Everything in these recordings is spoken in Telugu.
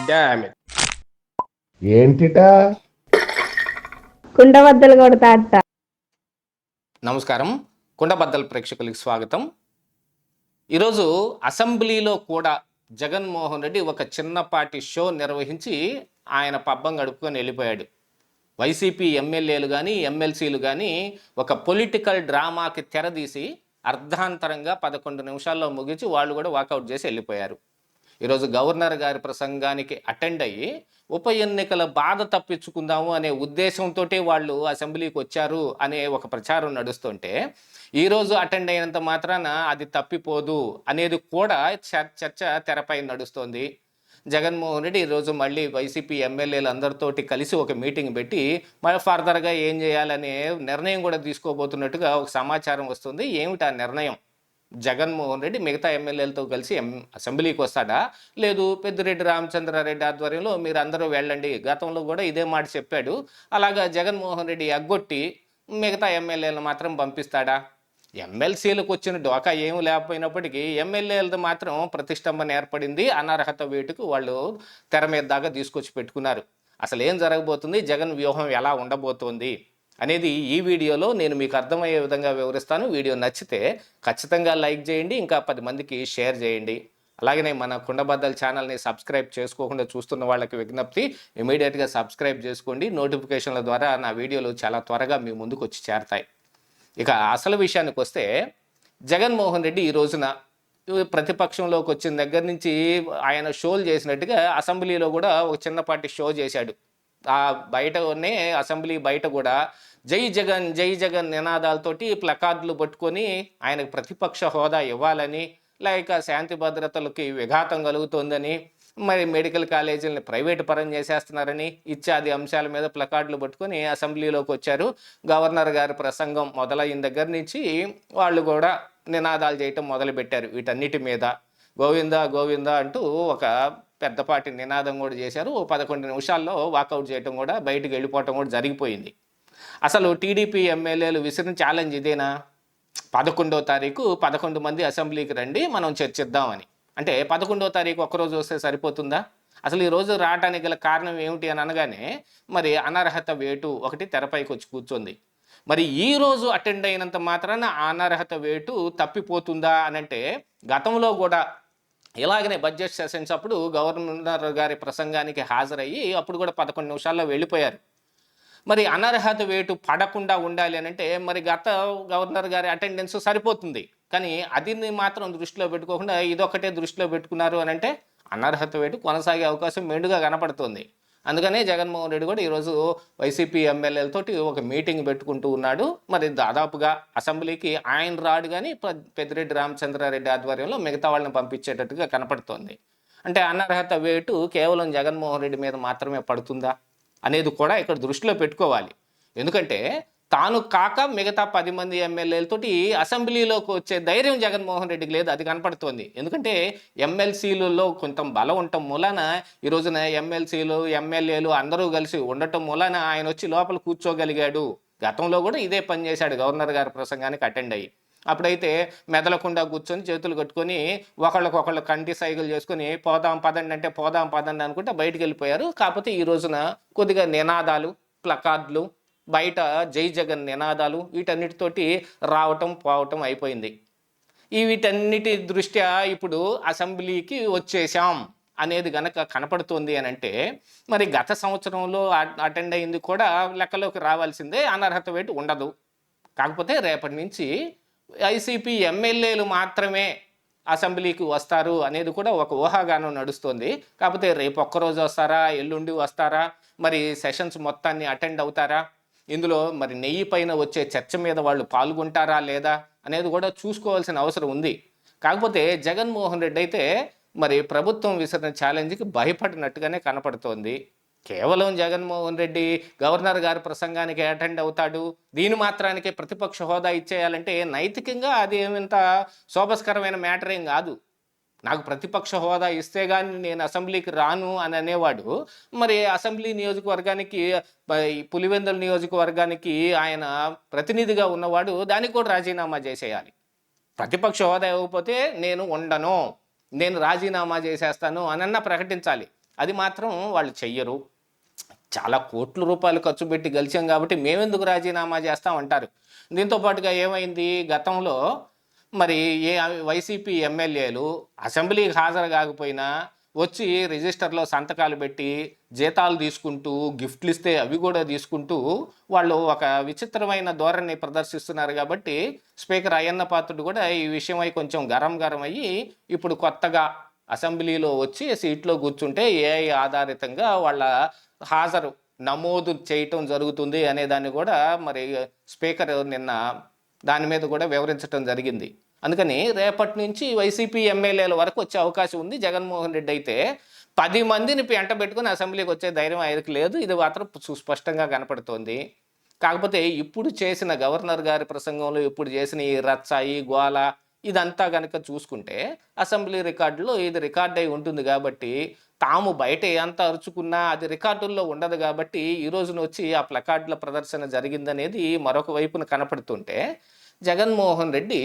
Damn it. ఏంటిటా కుండబద్దలు కొడతా అట్ట. నమస్కారం, కుండబద్దల ప్రేక్షకులకు స్వాగతం. ఈరోజు అసెంబ్లీలో కూడా జగన్మోహన్ రెడ్డి ఒక చిన్నపాటి షో నిర్వహించి ఆయన పబ్బం గడుపుకొని వెళ్ళిపోయాడు. వైసీపీ ఎమ్మెల్యేలు కానీ ఎమ్మెల్సీలు కానీ ఒక పొలిటికల్ డ్రామాకి తెరదీసి అర్ధాంతరంగా 11 నిమిషాల్లో ముగించి వాళ్ళు కూడా వాకౌట్ చేసి వెళ్ళిపోయారు. ఈరోజు గవర్నర్ గారి ప్రసంగానికి అటెండ్ అయ్యి ఉప ఎన్నికల బాధ తప్పించుకుందాము అనే ఉద్దేశంతో వాళ్ళు అసెంబ్లీకి వచ్చారు అనే ఒక ప్రచారం నడుస్తుంటే, ఈరోజు అటెండ్ అయినంత మాత్రాన అది తప్పిపోదు అనేది కూడా చర్చ తెరపై నడుస్తోంది. జగన్మోహన్ రెడ్డి ఈరోజు మళ్ళీ వైసీపీ ఎమ్మెల్యేలు అందరితోటి కలిసి ఒక మీటింగ్ పెట్టి మళ్ళీ ఫర్దర్గా ఏం చేయాలనే నిర్ణయం కూడా తీసుకోబోతున్నట్టుగా ఒక సమాచారం వస్తుంది. ఏమిటి ఆ నిర్ణయం? జగన్మోహన్ రెడ్డి మిగతా ఎమ్మెల్యేలతో కలిసి అసెంబ్లీకి వస్తాడా, లేదు పెద్దిరెడ్డి రామచంద్రారెడ్డి ఆధ్వర్యంలో మీరు అందరూ వెళ్ళండి, గతంలో కూడా ఇదే మాట చెప్పాడు, అలాగా జగన్మోహన్ రెడ్డి ఎగ్గొట్టి మిగతా ఎమ్మెల్యేలను మాత్రం పంపిస్తాడా? ఎమ్మెల్సీలకు వచ్చిన డోకా ఏమి లేకపోయినప్పటికీ ఎమ్మెల్యేలతో మాత్రం ప్రతిష్టంభన ఏర్పడింది. అనర్హత వేటుకు వాళ్ళు తెర మీద దాకా తీసుకొచ్చి పెట్టుకున్నారు. అసలు ఏం జరగబోతుంది, జగన్ వ్యూహం ఎలా ఉండబోతోంది అనేది ఈ వీడియోలో నేను మీకు అర్థమయ్యే విధంగా వివరిస్తాను. వీడియో నచ్చితే ఖచ్చితంగా లైక్ చేయండి, ఇంకా 10 మందికి షేర్ చేయండి. అలాగనే మన కుండబద్దల ఛానల్ని సబ్స్క్రైబ్ చేసుకోకుండా చూస్తున్న వాళ్ళకి విజ్ఞప్తి, ఇమీడియట్గా సబ్స్క్రైబ్ చేసుకోండి. నోటిఫికేషన్ల ద్వారా నా వీడియోలు చాలా త్వరగా మీ ముందుకు వచ్చి చేరతాయి. ఇక అసలు విషయానికి వస్తే, జగన్మోహన్ రెడ్డి ఈ రోజున ప్రతిపక్షంలోకి వచ్చిన దగ్గర నుంచి ఆయన షోలు చేసినట్టుగా అసెంబ్లీలో కూడా ఒక చిన్నపాటి షో చేశాడు. ఆ బయటనే అసెంబ్లీ బయట కూడా జై జగన్ జై జగన్ నినాదాలతోటి ప్లకార్డులు పట్టుకొని ఆయనకు ప్రతిపక్ష హోదా ఇవ్వాలని, లేక శాంతి భద్రతలకి విఘాతం కలుగుతోందని, మరి మెడికల్ కాలేజీలని ప్రైవేటు పరం చేసేస్తున్నారని ఇత్యాది అంశాల మీద ప్లకార్డులు పట్టుకొని అసెంబ్లీలోకి వచ్చారు. గవర్నర్ గారి ప్రసంగం మొదలైన దగ్గర నుంచి వాళ్ళు కూడా నినాదాలు చేయటం మొదలుపెట్టారు. వీటన్నిటి మీద గోవిందా గోవిందా అంటూ ఒక పెద్దపాటి నినాదం కూడా చేశారు. 11 నిమిషాల్లో వాకౌట్ చేయటం కూడా, బయటికి వెళ్ళిపోవటం కూడా జరిగిపోయింది. అసలు టీడీపీ ఎమ్మెల్యేలు విసిరిన ఛాలెంజ్ ఇదేనా? 11వ తారీఖు 11 మంది అసెంబ్లీకి రండి, మనం చర్చిద్దామని. అంటే 11వ తారీఖు ఒక్కరోజు వస్తే సరిపోతుందా? అసలు ఈరోజు రావడానికి గల కారణం ఏమిటి అని అనగానే, మరి అనర్హత వేటు ఒకటి తెరపైకి వచ్చి కూర్చోంది. మరి ఈరోజు అటెండ్ అయినంత మాత్రాన అనర్హత వేటు తప్పిపోతుందా అనంటే, గతంలో కూడా ఇలాగనే బడ్జెట్ సెషన్స్ అప్పుడు గవర్నర్ గారి ప్రసంగానికి హాజరయ్యి అప్పుడు కూడా 11 నిమిషాల్లో వెళ్ళిపోయారు. మరి అనర్హత వేటు పడకుండా ఉండాలి అని అంటే, మరి గత గవర్నర్ గారి అటెండెన్స్ సరిపోతుంది, కానీ అది మాత్రం దృష్టిలో పెట్టుకోకుండా ఇదొక్కటే దృష్టిలో పెట్టుకున్నారు అని అంటే అనర్హత వేటు కొనసాగే అవకాశం మెండుగా కనపడుతుంది. అందుకనే జగన్మోహన్ రెడ్డి కూడా ఈరోజు వైసీపీ ఎమ్మెల్యేలతోటి ఒక మీటింగ్ పెట్టుకుంటూ ఉన్నాడు. మరి దాదాపుగా అసెంబ్లీకి ఆయన రాడు, కానీ పెద్దిరెడ్డి రామచంద్రారెడ్డి ఆధ్వర్యంలో మిగతా వాళ్ళని పంపించేటట్టుగా కనపడుతోంది. అంటే అనర్హత వేటు కేవలం జగన్మోహన్ రెడ్డి మీద మాత్రమే పడుతుందా అనేది కూడా ఇక్కడ దృష్టిలో పెట్టుకోవాలి. ఎందుకంటే తాను కాక మిగతా 10 మంది ఎమ్మెల్యేలతోటి అసెంబ్లీలోకి వచ్చే ధైర్యం జగన్మోహన్ రెడ్డికి లేదు, అది కనపడుతోంది. ఎందుకంటే ఎమ్మెల్సీలలో కొంత బలం ఉండటం మూలాన ఈ రోజున ఎమ్మెల్సీలు ఎమ్మెల్యేలు అందరూ కలిసి ఉండటం మూలాన ఆయన వచ్చి లోపల కూర్చోగలిగాడు. గతంలో కూడా ఇదే పని చేశాడు గవర్నర్ గారి ప్రసంగానికి అటెండ్ అయ్యి. అప్పుడైతే మెదలకుండా కూర్చొని చేతులు కట్టుకొని ఒకళ్ళకొకళ్ళు కంటి సైకిల్ చేసుకొని పోదాం పదండి అంటే పోదాం పదండి అనుకుంటే బయటికి వెళ్ళిపోయారు. కాకపోతే ఈ రోజున కొద్దిగా నినాదాలు, ప్లకార్డులు, బయట జై జగన్ నినాదాలు, వీటన్నిటితోటి రావటం పోవటం అయిపోయింది. వీటన్నిటి దృష్ట్యా ఇప్పుడు అసెంబ్లీకి వచ్చేసాం అనేది గనక కనపడుతుంది అని అంటే, మరి గత సంవత్సరంలో అటెండ్ అయింది కూడా లెక్కలోకి రావాల్సిందే. అనర్హత వేటు ఉండదు. కాకపోతే రేపటి నుంచి వైసీపీ ఎమ్మెల్యేలు మాత్రమే అసెంబ్లీకి వస్తారు అనేది కూడా ఒక ఊహాగానం నడుస్తుంది. కాకపోతే రేపు ఒక్కరోజు వస్తారా, ఎల్లుండి వస్తారా, మరి సెషన్స్ మొత్తాన్ని అటెండ్ అవుతారా, ఇందులో మరి నెయ్యి పైన వచ్చే చర్చ మీద వాళ్ళు పాల్గొంటారా లేదా అనేది కూడా చూసుకోవాల్సిన అవసరం ఉంది. కాకపోతే జగన్మోహన్ రెడ్డి అయితే మరి ప్రభుత్వం విసిరిన ఛాలెంజ్కి భయపడినట్టుగానే కనపడుతోంది. కేవలం జగన్మోహన్ రెడ్డి గవర్నర్ గారి ప్రసంగానికి అటెండ్ అవుతాడు, దీని మాత్రానికి ప్రతిపక్ష హోదా ఇచ్చేయాలంటే నైతికంగా అది ఏమంత శోభస్కరమైన మ్యాటర్ ఏం కాదు. నాకు ప్రతిపక్ష హోదా ఇస్తే కానీ నేను అసెంబ్లీకి రాను అని అనేవాడు, మరి అసెంబ్లీ నియోజకవర్గానికి పులివెందుల నియోజకవర్గానికి ఆయన ప్రతినిధిగా ఉన్నవాడు దానికి కూడా రాజీనామా చేసేయాలి. ప్రతిపక్ష హోదా ఇవ్వకపోతే నేను ఉండను, నేను రాజీనామా చేసేస్తాను అనన్నా ప్రకటించాలి. అది మాత్రం వాళ్ళు చెయ్యరు. చాలా కోట్ల రూపాయలు ఖర్చు పెట్టి గెలిచాం కాబట్టి మేమెందుకు రాజీనామా చేస్తాం అంటారు. దీంతో పాటుగా ఏమైంది, గతంలో మరి వైసీపీ ఎమ్మెల్యేలు అసెంబ్లీకి హాజరు కాకపోయినా వచ్చి రిజిస్టర్లో సంతకాలు పెట్టి జీతాలు తీసుకుంటూ గిఫ్ట్లు ఇస్తే అవి కూడా తీసుకుంటూ వాళ్ళు ఒక విచిత్రమైన ధోరణి ప్రదర్శిస్తున్నారు. కాబట్టి స్పీకర్ అయ్యన్న పాత్రుడు కూడా ఈ విషయమై కొంచెం గరం అయ్యి ఇప్పుడు కొత్తగా అసెంబ్లీలో వచ్చి సీట్లో కూర్చుంటే ఏఐ ఆధారితంగా వాళ్ళ హాజరు నమోదు చేయటం జరుగుతుంది అనే దాన్ని కూడా మరి స్పీకర్ నిన్న దాని మీద కూడా వివరించడం జరిగింది. అందుకని రేపటి నుంచి వైసీపీ ఎమ్మెల్యేల వరకు వచ్చే అవకాశం ఉంది. జగన్మోహన్ రెడ్డి అయితే 10 మందిని ఎంట పెట్టుకుని అసెంబ్లీకి వచ్చే ధైర్యం ఆయనకు లేదు. ఇది మాత్రం సుస్పష్టంగా కనపడుతోంది. కాకపోతే ఇప్పుడు చేసిన గవర్నర్ గారి ప్రసంగంలో ఇప్పుడు చేసిన ఈ రచ్చ, ఈ గోల ఇదంతా కనుక చూసుకుంటే అసెంబ్లీ రికార్డులో ఇది రికార్డ్ అయి ఉంటుంది. కాబట్టి తాము బయట ఎంత అరుచుకున్నా అది రికార్డుల్లో ఉండదు. కాబట్టి ఈ రోజున వచ్చి ఆ ప్లకార్డుల ప్రదర్శన జరిగిందనేది మరొక వైపున కనపడుతుంటే, జగన్మోహన్ రెడ్డి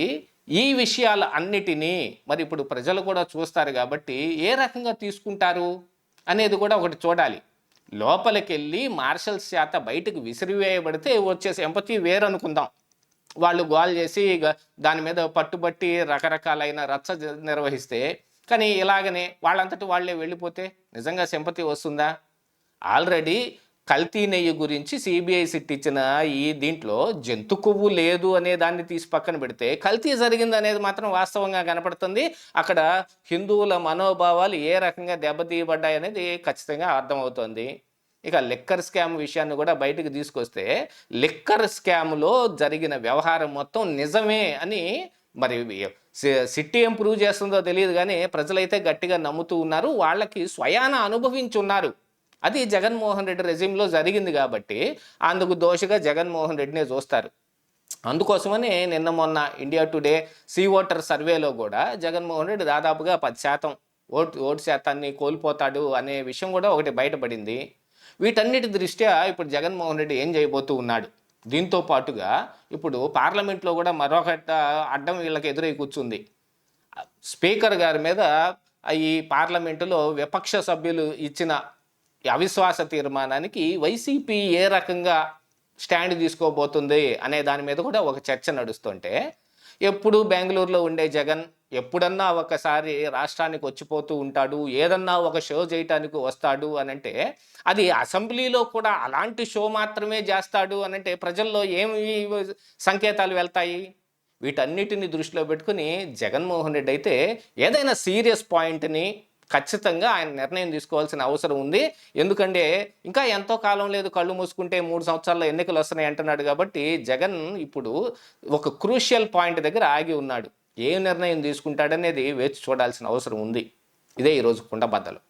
ఈ విషయాల అన్నిటినీ మరి ఇప్పుడు ప్రజలు కూడా చూస్తారు కాబట్టి ఏ రకంగా తీసుకుంటారు అనేది కూడా ఒకటి చూడాలి. లోపలికెళ్ళి మార్షల్స్ చేత బయటకు విసిరివేయబడితే వచ్చే సింపతి వేరనుకుందాం. వాళ్ళు గోల్ చేసి దాని మీద పట్టుబట్టి రకరకాలైన రచ్చ నిర్వహిస్తే, కానీ ఇలాగనే వాళ్ళంతటి వాళ్ళే వెళ్ళిపోతే నిజంగా సింపతి వస్తుందా? ఆల్రెడీ కల్తీ నెయ్యి గురించి సిబిఐ సిట్ ఇచ్చిన ఈ దీంట్లో జంతు కొవ్వు లేదు అనే దాన్ని తీసి పక్కన పెడితే కల్తీ జరిగింది అనేది మాత్రం వాస్తవంగా కనపడుతుంది. అక్కడ హిందువుల మనోభావాలు ఏ రకంగా దెబ్బతీయబడ్డాయి అనేది ఖచ్చితంగా అర్థమవుతోంది. ఇక లిక్కర్ స్కామ్ విషయాన్ని కూడా బయటకు తీసుకొస్తే, లిక్కర్ స్కామ్లో జరిగిన వ్యవహారం మొత్తం నిజమే అని మరి సిట్టి ఏం ప్రూవ్ చేస్తుందో తెలియదు, కానీ ప్రజలైతే గట్టిగా నమ్ముతూ ఉన్నారు. వాళ్ళకి స్వయాన అనుభవించున్నారు. అది జగన్మోహన్ రెడ్డి రెజిమ్లో జరిగింది కాబట్టి అందుకు దోషిగా జగన్మోహన్ రెడ్డినే చూస్తారు. అందుకోసమని నిన్న మొన్న ఇండియా టుడే సీ ఓటర్ సర్వేలో కూడా జగన్మోహన్ రెడ్డి దాదాపుగా 10% ఓటు శాతాన్ని కోల్పోతాడు అనే విషయం కూడా ఒకటి బయటపడింది. వీటన్నిటి దృష్ట్యా ఇప్పుడు జగన్మోహన్ రెడ్డి ఏం చేయబోతూ ఉన్నాడు? దీంతో పాటుగా ఇప్పుడు పార్లమెంట్లో కూడా మరొక అడ్డం వీళ్ళకి ఎదురై కూర్చుంది. స్పీకర్ గారి మీద ఈ పార్లమెంటులో విపక్ష సభ్యులు ఇచ్చిన అవిశ్వాస తీర్మానానికి వైసీపీ ఏ రకంగా స్టాండ్ తీసుకోబోతుంది అనే దాని మీద కూడా ఒక చర్చ నడుస్తుంటే, ఎప్పుడు బెంగళూరులో ఉండే జగన్ ఎప్పుడన్నా ఒకసారి రాష్ట్రానికి వచ్చిపోతూ ఉంటాడు, ఏదన్నా ఒక షో చేయటానికి వస్తాడు అనంటే, అది అసెంబ్లీలో కూడా అలాంటి షో మాత్రమే చేస్తాడు అనంటే ప్రజల్లో ఏమి సంకేతాలు వెళ్తాయి? వీటన్నిటిని దృష్టిలో పెట్టుకుని జగన్మోహన్ రెడ్డి అయితే ఏదైనా సీరియస్ పాయింట్ని ఖచ్చితంగా ఆయన నిర్ణయం తీసుకోవాల్సిన అవసరం ఉంది. ఎందుకంటే ఇంకా ఎంతో కాలం లేదు, కళ్ళు మూసుకుంటే 3 సంవత్సరాల్లో ఎన్నికలు వస్తున్నాయి అంటున్నాడు. కాబట్టి జగన్ ఇప్పుడు ఒక క్రూషియల్ పాయింట్ దగ్గర ఆగి ఉన్నాడు. ఏ నిర్ణయం తీసుకుంటాడనేది వేచి చూడాల్సిన అవసరం ఉంది. ఇదే ఈరోజు కుండబద్దలు.